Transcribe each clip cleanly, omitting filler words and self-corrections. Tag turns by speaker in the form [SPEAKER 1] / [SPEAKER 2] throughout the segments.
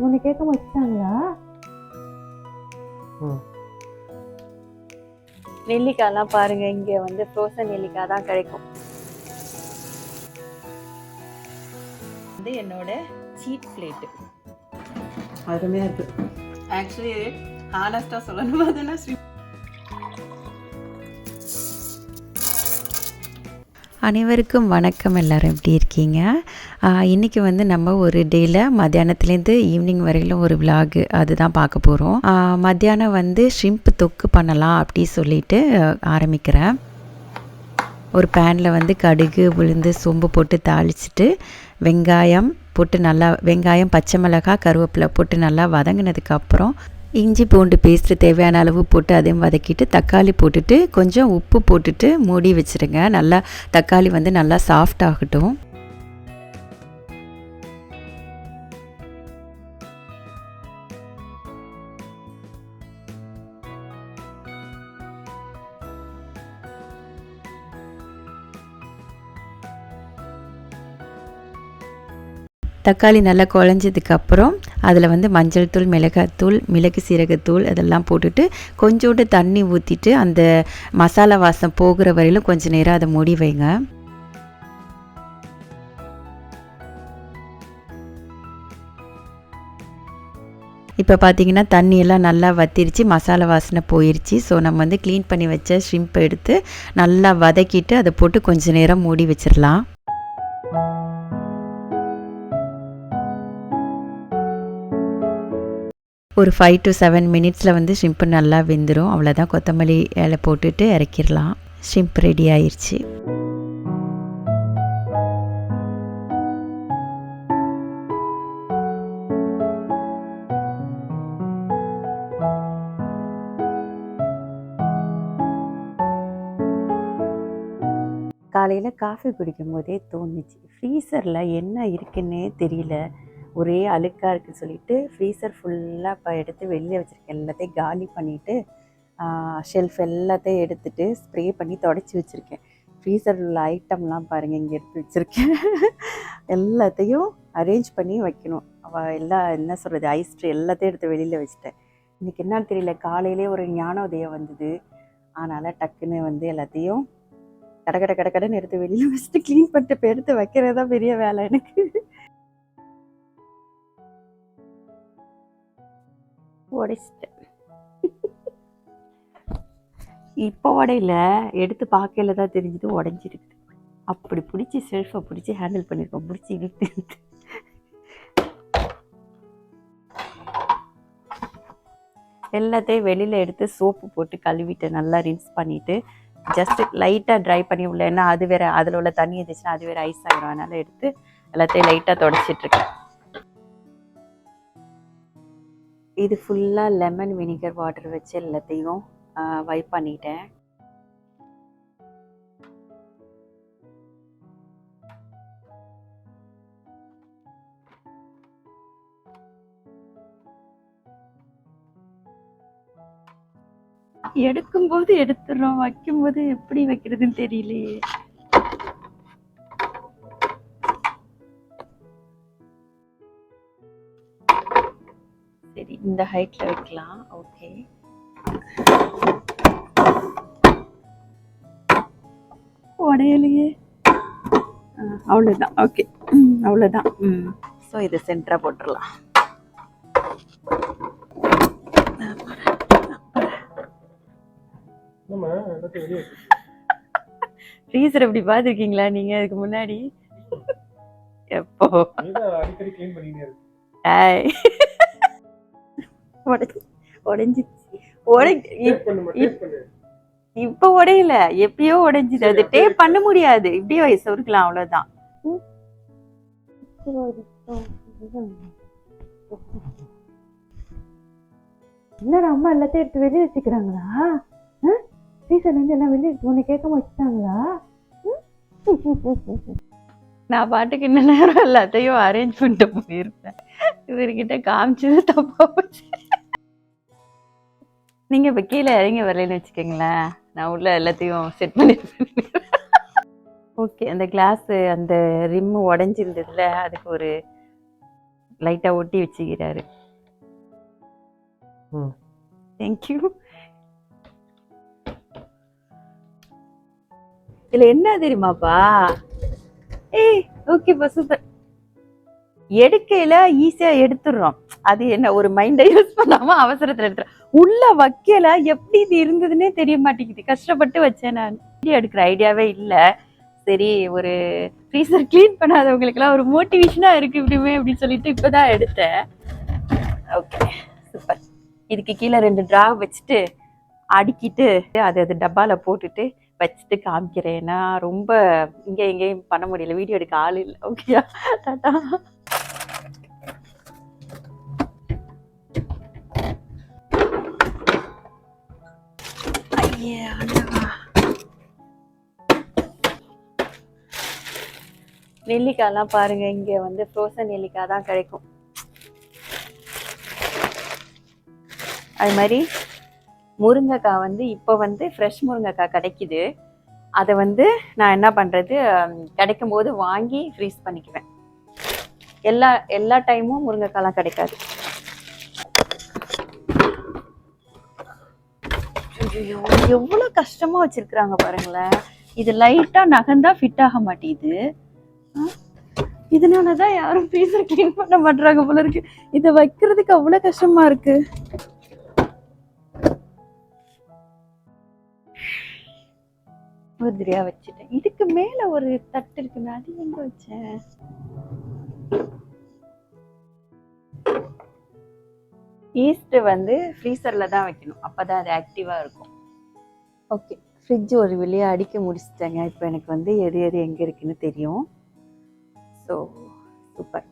[SPEAKER 1] உன்னை கேட்காம வச்சுட்டாங்களா? நெல்லிக்காய்லாம் பாருங்க, இங்க வந்து ஃப்ரோசன் நெல்லிக்காய் தான் கிடைக்கும். இது என்னோட சீட் பிளேட்டு அருமையா இருக்கு. ஆக்சுவலி ஹானஸ்டா சொல்லணும் அதுனா
[SPEAKER 2] அனைவருக்கும் வணக்கம். எல்லோரும் எப்படி இருக்கீங்க? இன்றைக்கி வந்து நம்ம ஒரு டேயில் மத்தியானத்துலேருந்து ஈவினிங் வரையிலும் ஒரு விலாகு அதுதான் பார்க்க போகிறோம். மத்தியானம் வந்து ஷ்ரிம்ப் தொக்கு பண்ணலாம் அப்படி சொல்லிட்டு ஆரம்பிக்கிறேன். ஒரு பேனில் வந்து கடுகு உளுந்து சோம்பு போட்டு தாளிச்சிட்டு வெங்காயம் போட்டு நல்லா வெங்காயம் பச்சை மிளகாய் கருவேப்பிலை போட்டு நல்லா வதங்கினதுக்கப்புறம் இஞ்சி பூண்டு பேஸ்ட்டு தேவையான அளவு போட்டு அதையும் வதக்கிட்டு தக்காளி போட்டுட்டு கொஞ்சம் உப்பு போட்டுட்டு மூடி வச்சுருங்க. நல்லா தக்காளி வந்து நல்லா சாஃப்ட் ஆகட்டும். தக்காளி நல்லா குழஞ்சதுக்கப்புறம் அதில் வந்து மஞ்சள் தூள் மிளகாத்தூள் மிளகு சீரகத்தூள் அதெல்லாம் போட்டுட்டு கொஞ்சோண்டு தண்ணி ஊற்றிட்டு அந்த மசாலா வாசம் போகிற வரையிலும் கொஞ்சம் நேரம் அதை மூடி வைங்க. இப்போ பார்த்தீங்கன்னா தண்ணியெல்லாம் நல்லா வத்திருச்சு, மசாலா வாசனை போயிடுச்சு. ஸோ நம்ம வந்து க்ளீன் பண்ணி வச்ச ஷ்ரிம்ப் எடுத்து நல்லா வதக்கிட்டு அதை போட்டு கொஞ்சம் நேரம் மூடி வச்சிடலாம். ஒரு 5 to 7 மினிட்ஸில் வந்து ஷ்ரிம்ப் நல்லா வெந்துடும். அவ்வளோதான், கொத்தமல்லி இலை போட்டுட்டு இறக்கிடலாம். ஷ்ரிம்ப் ரெடி ஆயிடுச்சு. காலையில் காஃபி குடிக்கும் போதே தோணுச்சு, ஃப்ரீசரில் என்ன இருக்குன்னே தெரியல, ஒரே அழுக்காக இருக்குன்னு சொல்லிட்டு ஃப்ரீசர் ஃபுல்லாக இப்போ எடுத்து வெளியே வச்சுருக்கேன். எல்லாத்தையும் காலி பண்ணிவிட்டு ஷெல்ஃப் எல்லாத்தையும் எடுத்துகிட்டு ஸ்ப்ரே பண்ணி தொடச்சி வச்சுருக்கேன். ஃப்ரீசரில் உள்ள ஐட்டம்லாம் பாருங்கள், இங்கே எடுத்து வச்சுருக்கேன். எல்லாத்தையும் அரேஞ்ச் பண்ணி வைக்கணும். எல்லாம் என்ன சொல்கிறது, ஐஸ் ட்ரே எல்லாத்தையும் எடுத்து வெளியில் வச்சுட்டேன். இன்றைக்கி என்னன்னு தெரியல, காலையிலே ஒரு ஞானோதயம் வந்தது. அதனால் டக்குன்னு வந்து எல்லாத்தையும் கடன்னு எடுத்து வெளியில் வச்சுட்டு க்ளீன் பண்ணிட்டு இப்போ எடுத்து வைக்கிறது தான் பெரிய வேலை எனக்கு. உடைச்சிட்டேன். இப்போ உடையில எடுத்து பார்க்கல தான் தெரிஞ்சுது உடஞ்சிருக்கு. அப்படி பிடிச்சி செல்ஃபை பிடிச்சி ஹேண்டில் பண்ணியிருக்கோம், பிடிச்சி இழுத்து எல்லாத்தையும் வெளியில் எடுத்து சோப்பு போட்டு கழுவிட்டு நல்லா ரின்ஸ் பண்ணிவிட்டு ஜஸ்ட் லைட்டாக ட்ரை பண்ணி உள்ள, ஏன்னா அது வேறு அதில் உள்ள தண்ணி இருந்துச்சுன்னா அது வேறு ஐஸ் ஆகிடும். அதனால் எடுத்து எல்லாத்தையும் லைட்டாக தொடச்சிட்ருக்கேன். இது ஃபுல்லாக லெமன் வினிகர் வாட்டர் வச்சு எல்லாத்தையும் வைப் பண்ணிட்டேன். எடுக்கும்போது எடுத்துடுறோம், வைக்கும்போது எப்படி வைக்கிறதுன்னு தெரியலையே. சரி, இந்த ஹைட்ல வைக்கலாம். ஓகே, உடையலையே. அவ்வளோதான். ஓகே, அவ்வளோதான். ஸோ இதை சென்டராக போட்டுடலாம். ஃப்ரீசர் எப்படி பார்த்துருக்கீங்களா நீங்க அதுக்கு முன்னாடி? எப்போ இப்ப உடையல, எப்பயோ உடைஞ்சுது. அது டேப் பண்ண முடியாது, இப்படியே வயசு இருக்கலாம், அவ்வளவுதான். என்னடா அம்மா எல்லாத்தையும் எடுத்து வெளியே வச்சுக்கிறாங்களா? ஃப்ரீசர்ல இருந்து எல்லாம் வெளியே உன்னை கேட்காம வச்சுட்டாங்களா? நான் பாட்டுக்கு இன்ன நேரம் எல்லாத்தையும் அரேஞ்ச் பண்ணிட்டு போயிருப்பேன். இவர்கிட்ட காமிச்சது தப்பா போச்சு. நீங்க இப்ப கீழே இறங்கி வரலன்னு வச்சுக்கோங்களேன், நான் உள்ள எல்லாத்தையும் செட் பண்ணிருப்பேன். ஓகே, அந்த கிளாஸ் அந்த ரிம்மு உடஞ்சிருந்ததுல அதுக்கு ஒரு லைட்டாக ஒட்டி வச்சுக்கிறாரு. தேங்க்யூ. இதில் என்ன தெரியுமாப்பா? ஏய் ஓகேப்பா, சூப்பர். எடுக்கையில ஈஸியா எடுத்துடுறோம். அது என்ன, ஒரு மைண்டை யூஸ் பண்ணாம அவசரத்துல எடுத்துறோம். உள்ள வைக்கல எப்படி இது இருந்ததுன்னே தெரிய மாட்டேங்குது. கஷ்டப்பட்டு வச்சேன் நான். வீடியோ எடுக்கிற ஐடியாவே இல்லை. சரி, ஒரு ஃப்ரீசர் கிளீன் பண்ணாதவங்களுக்குலாம் ஒரு மோட்டிவேஷனா இருக்கு இப்படிமே அப்படின்னு சொல்லிட்டு இப்பதான் எடுத்தேன். Okay super. இதுக்கு கீழே 2 டிரா வச்சுட்டு அடுக்கிட்டு அது டப்பால போட்டுட்டு வச்சுட்டு காமிக்கிறேன். ஏன்னா ரொம்ப இங்க எங்கேயும் பண்ண முடியல, வீடியோ எடுக்க ஆள் இல்லை. ஓகேயா? டாடா. நெல்லிக்காய்லாம் பாருங்க, இங்க வந்து ஃப்ரோசன் நெல்லிக்காய் தான் கிடைக்கும். அது மாதிரி முருங்கைக்காய் வந்து இப்போ வந்து ஃப்ரெஷ் முருங்கைக்காய் கிடைக்குது. அதை வந்து நான் என்ன பண்ணுறது, கிடைக்கும் போது வாங்கி ஃப்ரீஸ் பண்ணிக்குவேன். எல்லா டைமும் முருங்கைக்காய்லாம் கிடைக்காது. ஐயோ, எவ்வளோ கஷ்டமாக வச்சுருக்குறாங்க பாருங்களேன். இது லைட்டாக நகந்தா ஃபிட் ஆக மாட்டேங்குது. இதனால தான் யாரும் ஃப்ரீசர் க்ளீன் பண்ண மாட்டாங்க போல இருக்கு. இதை வைக்கிறதுக்கு அவ்வளோ கஷ்டமா இருக்கு. உதிரியா வச்சுட்டேன். இதுக்கு மேல ஒரு தட்டு இருக்குமே, அது எங்க வச்சேன்? ஈஸ்ட் வந்து ஃப்ரீசர்ல தான் வைக்கணும், அப்பதான் அது ஆக்டிவா இருக்கும். ஓகே, ஃப்ரிட்ஜ் ஒரு வெளியே அடிக்க முடிச்சிட்டேங்க. இப்போ எனக்கு வந்து எது எது எங்க இருக்குன்னு தெரியும். So super.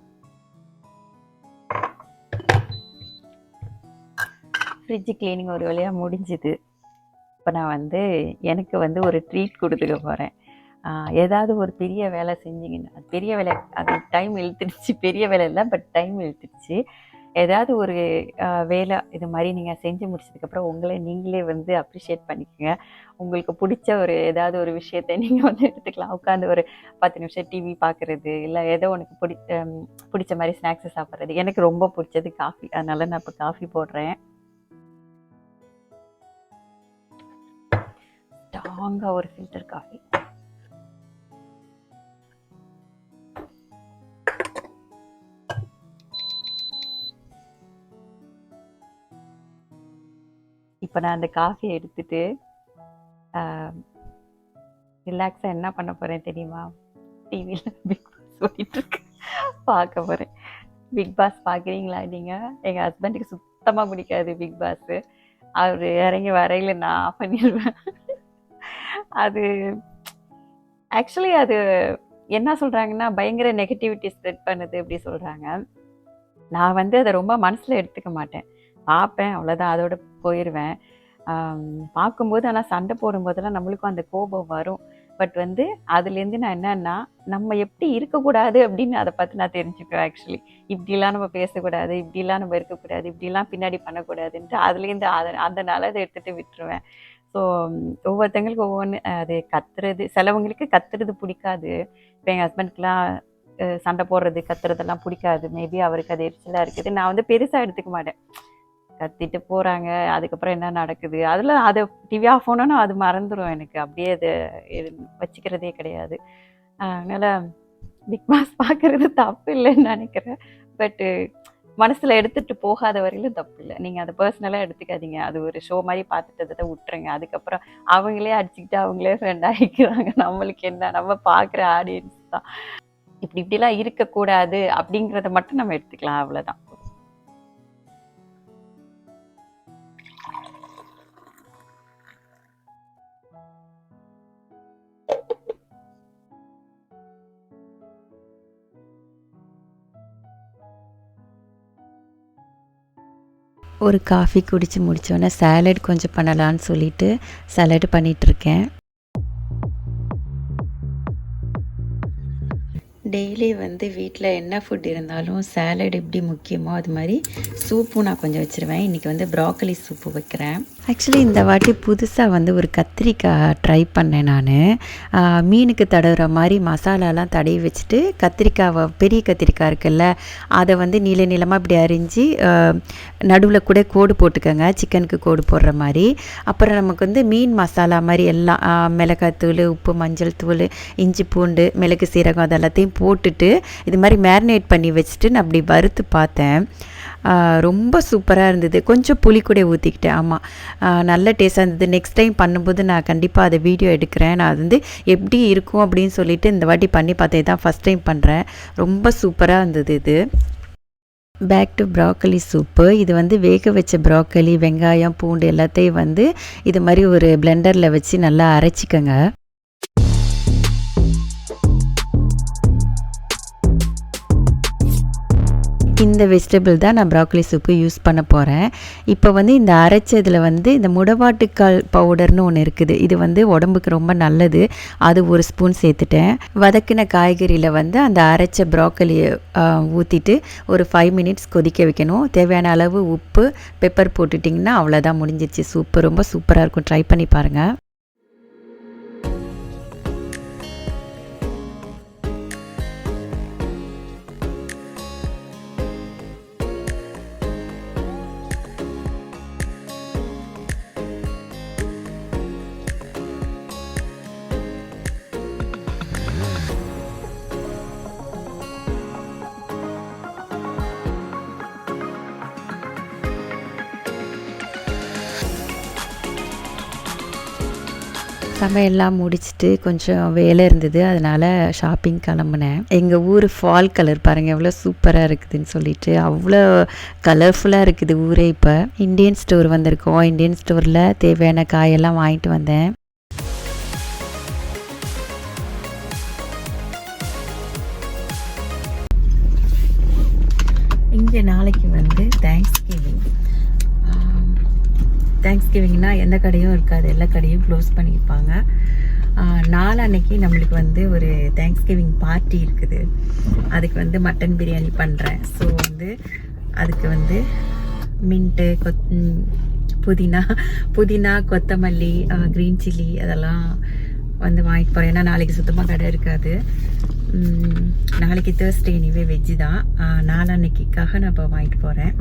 [SPEAKER 2] ஃப்ரிட்ஜ் கிளீனிங் ஒரு வழியா முடிஞ்சுது. இப்போ நான் வந்து எனக்கு வந்து ஒரு ட்ரீட் கொடுத்துக்க போகிறேன். ஏதாவது ஒரு பெரிய வேலை செஞ்சிங்கன்னா, பெரிய வேலை அது டைம் இழுத்துடுச்சு, பெரிய வேலை இல்லை பட் டைம் இழுத்துடுச்சு. ஏதாவது ஒரு வேலை இது மாதிரி நீங்கள் செஞ்சு முடிச்சதுக்கப்புறம் உங்களை நீங்களே வந்து அப்ரிஷியேட் பண்ணிக்கோங்க. உங்களுக்கு பிடிச்ச ஒரு ஏதாவது ஒரு விஷயத்தை நீங்கள் வந்து எடுத்துக்கலாம். உட்காந்து ஒரு 10 நிமிஷம் டிவி பார்க்குறது, இல்லை ஏதோ உனக்கு பிடிச்ச மாதிரி ஸ்நாக்ஸை சாப்பிட்றது. எனக்கு ரொம்ப பிடிச்சது காஃபி, அதனால நான் இப்போ காஃபி போடுறேன். ஸ்ட்ராங்கா ஒரு ஃபில்டர் காஃபி. இப்போ நான் அந்த காஃபியை எடுத்துட்டு ரிலாக்ஸாக என்ன பண்ண போகிறேன் தெரியுமா? டிவியில் பிக் பாஸ் ஓடிட்டு இருக்கு, பார்க்க போகிறேன். பிக் பாஸ் பார்க்குறீங்களா நீங்கள்? எங்கள் ஹஸ்பண்டுக்கு சுத்தமாக பிடிக்காது பிக் பாஸு. அவர் இறங்கி வரையில் நான் ஆஃப் பண்ணிடுவேன். அது ஆக்சுவலி அது என்ன சொல்கிறாங்கன்னா, பயங்கர நெகட்டிவிட்டி ஸ்ப்ரெட் பண்ணுது அப்படி சொல்கிறாங்க. நான் வந்து அதை ரொம்ப மனசில் எடுத்துக்க மாட்டேன், பார்ப்பேன் அவ்வளோதான், அதோட போயிடுவேன். பார்க்கும்போது ஆனால் சண்டை போடும்போதெல்லாம் நம்மளுக்கும் அந்த கோபம் வரும். பட் வந்து அதுலேருந்து நான் என்னன்னா, நம்ம எப்படி இருக்கக்கூடாது அப்படின்னு அதை பார்த்து நான் தெரிஞ்சுக்குவேன். ஆக்சுவலி இப்படிலாம் நம்ம பேசக்கூடாது, இப்படிலாம் நம்ம இருக்கக்கூடாது, இப்படிலாம் பின்னாடி பண்ணக்கூடாதுன்ட்டு அதுலேருந்து அந்த நல்லதை எடுத்துகிட்டு விட்டுருவேன். ஸோ ஒவ்வொருத்தங்களுக்கு ஒவ்வொன்று, அது கத்துறது, சிலவங்களுக்கு கத்துறது பிடிக்காது. இப்போ எங்கள் ஹஸ்பண்ட்க்குலாம் சண்டை போடுறது கத்துறதெல்லாம் பிடிக்காது. மேபி அவருக்கு அது எரிச்சலாக இருக்குது. நான் வந்து பெருசாக எடுத்துக்க மாட்டேன். கத்திட்டு போகிறாங்க, அதுக்கப்புறம் என்ன நடக்குது, அதில் அதை டிவி ஆஃப் பண்ணோன்னா அது மறந்துடும் எனக்கு. அப்படியே அதை வச்சுக்கிறதே கிடையாது. அதனால் பிக் பாஸ் பார்க்குறது தப்பு இல்லைன்னு நினைக்கிறேன். பட்டு மனசில் எடுத்துகிட்டு போகாத வரையிலும் தப்பு இல்லை. நீங்கள் அதை பர்சனலாக எடுத்துக்காதீங்க. அது ஒரு ஷோ மாதிரி பார்த்துட்டு அதை விட்டுருங்க. அதுக்கப்புறம் அவங்களே அடிச்சுக்கிட்டு அவங்களே ஃப்ரெண்ட் ஆகிக்கிறாங்க. நம்மளுக்கு என்ன, நம்ம பார்க்குற ஆடியன்ஸ் தான். இப்படிலாம் இருக்கக்கூடாது அப்படிங்கிறத மட்டும் நம்ம எடுத்துக்கலாம், அவ்வளோதான். ஒரு காஃபி குடித்து முடித்தோடனே சாலட் கொஞ்சம் பண்ணலான்னு சொல்லிட்டு சாலட் பண்ணிகிட்ருக்கேன். டெய்லி வந்து வீட்டில் என்ன ஃபுட் இருந்தாலும் சாலட் எப்படி முக்கியமோ அது மாதிரி சூப்பும் நான் கொஞ்சம் வச்சுருவேன். இன்றைக்கி வந்து ப்ராக்கலி சூப்பு வைக்கிறேன். ஆக்சுவலி இந்த வாட்டி புதுசாக வந்து ஒரு கத்திரிக்காய் ட்ரை பண்ணேன் நான். மீனுக்கு தடவுற மாதிரி மசாலாலாம் தடவி வச்சுட்டு கத்திரிக்காவை பெரிய கத்திரிக்காய் இருக்குல்ல அதை வந்து நீள நீளமாக இப்படி அரிஞ்சு நடுவில் கூட கோடு போட்டுக்கோங்க, சிக்கனுக்கு கோடு போடுற மாதிரி. அப்புறம் நமக்கு வந்து மீன் மசாலா மாதிரி எல்லாம் மிளகாத்தூள், உப்பு, மஞ்சள் தூள், இஞ்சி பூண்டு, மிளகு, சீரகம் அதெல்லாத்தையும் போட்டுட்டு இது மாதிரி மேரினேட் பண்ணி வச்சுட்டு நான் அப்படி வறுத்து பார்த்தேன். ரொம்ப சூப்பராக இருந்தது. கொஞ்சம் புளி கூட ஊற்றிக்கிட்டேன். ஆமாம், நல்ல டேஸ்ட்டாக இருந்தது. நெக்ஸ்ட் டைம் பண்ணும்போது நான் கண்டிப்பாக அதை வீடியோ எடுக்கிறேன். நான் அது வந்து எப்படி இருக்கும் அப்படின்னு சொல்லிட்டு இந்த வாட்டி பண்ணி பார்த்தேன். தான் ஃபஸ்ட் டைம் பண்ணுறேன். ரொம்ப சூப்பராக இருந்தது இது. Back to broccoli soup. இது வந்து வேக வச்ச ப்ராக்கலி, வெங்காயம், பூண்டு எல்லாத்தையும் வந்து இது மாதிரி ஒரு பிளெண்டரில் வச்சு நல்லா அரைச்சிக்கோங்க. இந்த வெஜிடபிள் தான் நான் ப்ராக்கலி சூப்பு யூஸ் பண்ண போகிறேன். இப்போ வந்து இந்த அரைச்சதில் வந்து இந்த முடவாட்டுக்கால் பவுடர்னு ஒன்று இருக்குது. இது வந்து உடம்புக்கு ரொம்ப நல்லது. அது ஒரு ஸ்பூன் சேர்த்துட்டேன். வதக்கின காய்கறியில் வந்து அந்த அரைச்ச ப்ராக்கலியை ஊற்றிட்டு ஒரு 5 மினிட்ஸ் கொதிக்க வைக்கணும். தேவையான அளவு உப்பு, பெப்பர் போட்டுட்டிங்கன்னா அவ்வளோதான், முடிஞ்சிருச்சு. சூப்பு ரொம்ப சூப்பராக இருக்கும். ட்ரை பண்ணி பாருங்கள். சமையல்லாம் முடிச்சுட்டு கொஞ்சம் வேலை இருந்தது, அதனால் ஷாப்பிங் கிளம்புனேன். எங்கள் ஊர் ஃபால் கலர் பாருங்கள் எவ்வளோ சூப்பராக இருக்குதுன்னு சொல்லிட்டு. அவ்வளோ கலர்ஃபுல்லாக இருக்குது ஊரே. இப்போ இந்தியன் ஸ்டோர் வந்திருக்கோம். இந்தியன் ஸ்டோரில் தேவையான காயெல்லாம் வாங்கிட்டு வந்தேன். இங்கே நாளைக்கு வந்து தேங்க்ஸ்கிவிங்னா எந்த கடையும் இருக்காது, எல்லா கடையும் க்ளோஸ் பண்ணியிருப்பாங்க. நாளன்னைக்கு நம்மளுக்கு வந்து ஒரு தேங்க்ஸ்கிவிங் பார்ட்டி இருக்குது. அதுக்கு வந்து மட்டன் பிரியாணி பண்ணுறேன். ஸோ வந்து அதுக்கு வந்து மின்ட்டு, புதினா, கொத்தமல்லி, க்ரீன் சில்லி அதெல்லாம் வந்து வாங்கிட்டு போகிறேன். ஏன்னா நாளைக்கு சுத்தமாக கடை இருக்காது. நாளைக்கு தேர்ஸ்டே எனிவே வெஜ்ஜு தான். நாளன்னைக்காக நான் இப்போ வாங்கிட்டு போகிறேன்.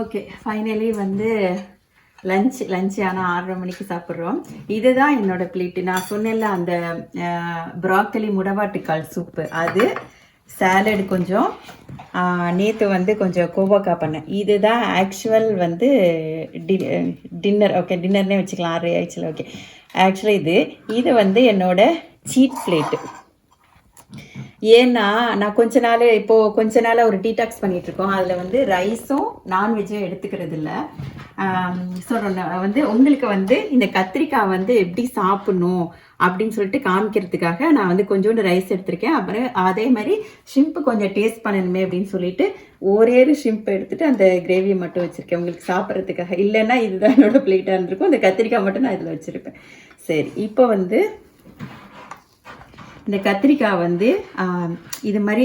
[SPEAKER 2] ஓகே, ஃபைனலி வந்து லஞ்ச் ஆனால் 6:30 மணிக்கு சாப்பிட்றோம். இதுதான் என்னோடய பிளேட்டு. நான் சொன்னேன்ல அந்த ப்ராக்கலி முடவாட்டுக்கால் சூப்பு, அது சாலட் கொஞ்சம், நேற்று வந்து கொஞ்சம் கோவாக்கா பண்ணேன். இதுதான் ஆக்சுவல் வந்து டின்னர். ஓகே, டின்னர்னே வச்சுக்கலாம். 6 ஆக்சுவலி. ஓகே, ஆக்சுவலி இது வந்து என்னோடய சீட் பிளேட்டு. ஏன்னா நான் கொஞ்ச நாள் ஒரு டீடாக்ஸ் பண்ணிகிட்ருக்கோம். அதில் வந்து ரைஸும் நான்வெஜ்ஜும் எடுத்துக்கிறது இல்லை. ஸோ வந்து உங்களுக்கு வந்து இந்த கத்திரிக்காய் வந்து எப்படி சாப்பிட்ணும் அப்படின்னு சொல்லிட்டு காமிக்கிறதுக்காக நான் வந்து கொஞ்சோண்டு ரைஸ் எடுத்திருக்கேன். அப்புறம் அதே மாதிரி ஷிம்ப்பு கொஞ்சம் டேஸ்ட் பண்ணணுமே அப்படின்னு சொல்லிட்டு ஒரே ஷிம்ப் எடுத்துகிட்டு அந்த கிரேவியை மட்டும் வச்சுருக்கேன் உங்களுக்கு சாப்பிட்றதுக்காக. இல்லைன்னா இதுதான் என்னோடய பிளேட்டாக இருந்திருக்கும். இந்த கத்திரிக்காய் மட்டும் நான் இதில் வச்சுருப்பேன். சரி, இப்போ வந்து இந்த கத்திரிக்காய் வந்து இது மாதிரி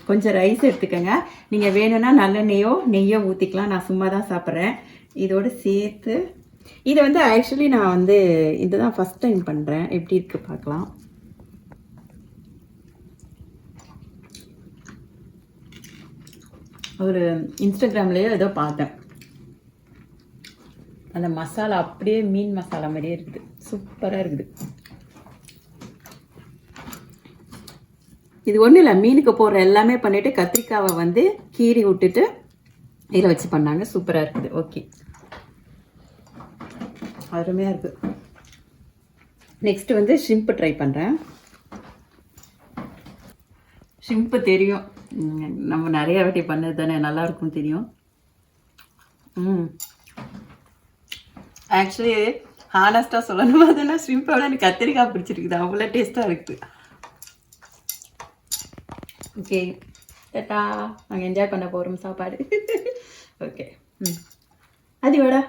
[SPEAKER 2] கொஞ்சம் ரைஸ் எடுத்துக்கோங்க. நீங்கள் வேணும்னா நல்லெண்ணெயோ நெய்யோ ஊற்றிக்கலாம். நான் சும்மா தான் சாப்பிட்றேன். இதோடு சேர்த்து இதை வந்து ஆக்சுவலி நான் வந்து இதுதான் ஃபஸ்ட் டைம் பண்ணுறேன். எப்படி இருக்குது பார்க்கலாம். ஒரு இன்ஸ்டாகிராம்லேயோ ஏதோ பார்த்தேன். அந்த மசாலா அப்படியே மீன் மசாலா மாதிரியே இருக்குது. சூப்பராக இருக்குது. இது ஒன்றும் இல்லை, மீனுக்கு போடுற எல்லாமே பண்ணிவிட்டு கத்திரிக்காவை வந்து கீறி விட்டுட்டு இதில் வச்சு பண்ணாங்க. சூப்பராக இருக்குது. ஓகே, அருமையாக இருக்குது. நெக்ஸ்ட்டு வந்து ஷ்ரிம்ப்பு ட்ரை பண்ணுறேன். ஷ்ரிம்ப்பு தெரியும், நம்ம நிறைய வாட்டி பண்ணது தானே, நல்லாயிருக்கும்னு தெரியும். ஆக்சுவலி ஹானஸ்ட்டாக சொல்லணும் அதுனா ஷ்ரிம்ப்போட எனக்கு கத்திரிக்காய் பிடிச்சிருக்குது. அவ்வளோ டேஸ்ட்டாக இருக்குது. Okay, tata. நாங்கள் என்ஜாய் பண்ண போகிறோம் சாப்பாடு. ஓகே, அது வேடா.